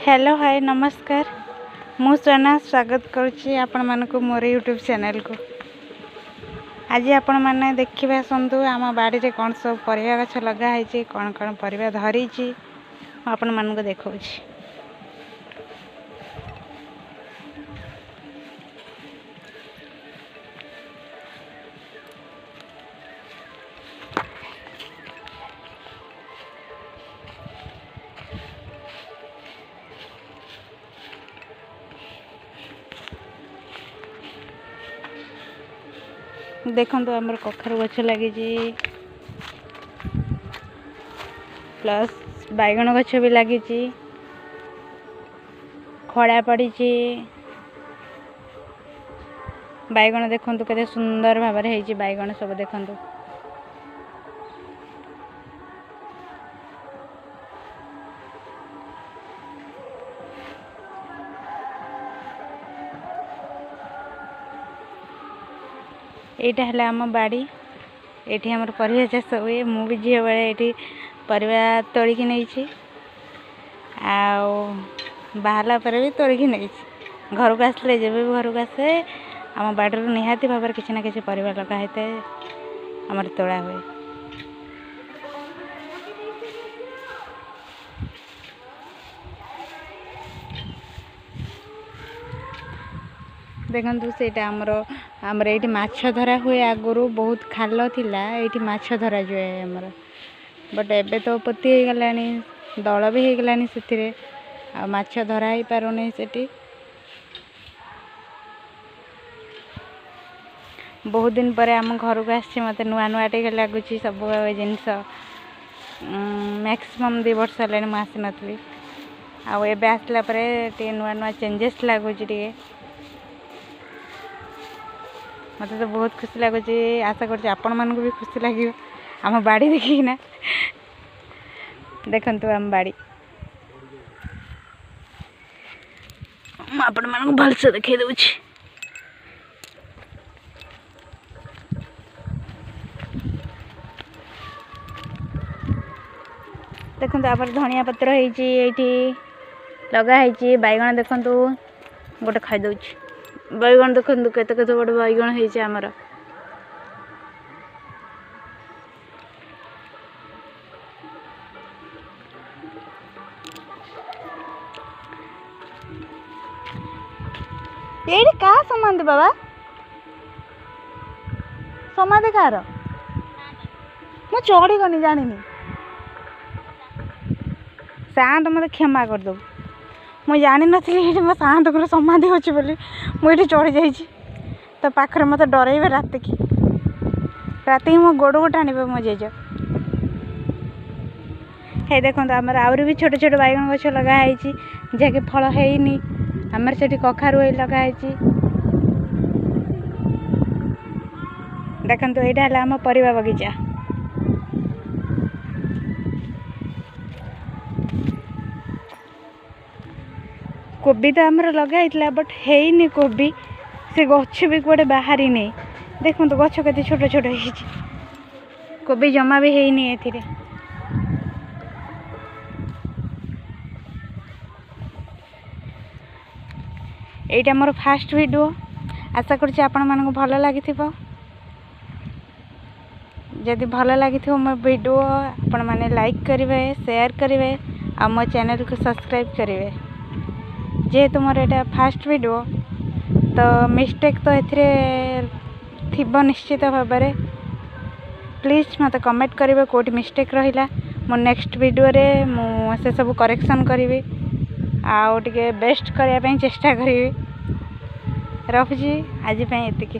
Hello hi नमस्कार मु सोना स्वागत करुच्ची आपण मानक मोर यूट्यूब चैनल को। आज आपण मैंने देखिए आसतु आम बाड़ी रे कौन सब परिवा गछ लगाई कौन कौन परिवा धरी आपण मानक देखा। देखो आमर कखारु गछ लगी प्लस बैगण गछ भी लगी खड़ा पड़ी बैगण देखु केते सुंदर भाव में बैगण सब देखु। एटा है आम बाड़ी ये आम परिवा चाष हुए मु भी झील बेले ये परिवा तोड़िकी नहीं बाहला पर भी तोड़िकी नहीं घर को आसले जब भी घर को आसे आम बाड़ी निहाती भाव किसी ना किसी परिवा लगा होता है आमर तोड़ा हुए। देखु से आमर ये माछ धरा हुए आगुरी बहुत खाल थिला ये माछ धरा जाए आमर बट एबे तो पोती हो गला दल भी हो गलानी से माछ धरा ही पारुनी से बहुत दिन पर आम घर को आसी मत नुआ नुआ टे लगुच सब जिनस मैक्सिमम 2 वर्ष है आसी नी आबे आसला नुआ नुआ चेंजेस लगुच मत तो बहुत खुशी लगुच। आशा कर आपण मानक भी खुशी लगे आम बाड़ी देखिना देखु आम बाड़ी आपण मानक भलसे देखे दूची। देखो आप धनिया पत्र ये लगा बैगण देखु गोटे खाई बैगण देखु केते केते बड़ बैगण है आमर ये क्या सम्बन्ध बाबा समाधि कार मु चढ़ी गनी जानी शांत मत क्षमा कर दो मुझे जानी नी मो शांत को समाधि अच्छी बोली मुझे चढ़ी जाइए तो पाखरे मत डरइबे रात की राति मो गोड़ को टाणवे मो जेज। हे देखो आमर आहरी भी छोटे छोटे बैगण गछ लगाई जहाँकि फल हैनी आमर से कखारु लगाई देखो यहाँ है आम परिवा बगीचा। कोबी तो आमर लगाई बट हैनी कोबी से गछ भी कौटे बाहरी नहीं देखो गछ के छोट छोट हो कोबी जमा भी हैनी एथिरे। एटा मोर फास्ट वीडियो आशा करछि आपण मानक भल लगी जदि भल लगी मो वीडियो आपण माने लाइक करेंगे शेयर करेंगे और मो चैनल को सब्सक्राइब करेंगे जेहेतु मोर एटा फास्ट वीडियो तो मिस्टेक तो एथिरे थिबो निश्चित भाव में प्लीज मत कमेंट करेंगे कोटी मिस्टेक रहिला मो नेक्स्ट वीडियो रे मु से सब करेक्शन करी आउ टिके बेस्ट करने चेष्टा करी रखुची आज एतिकी।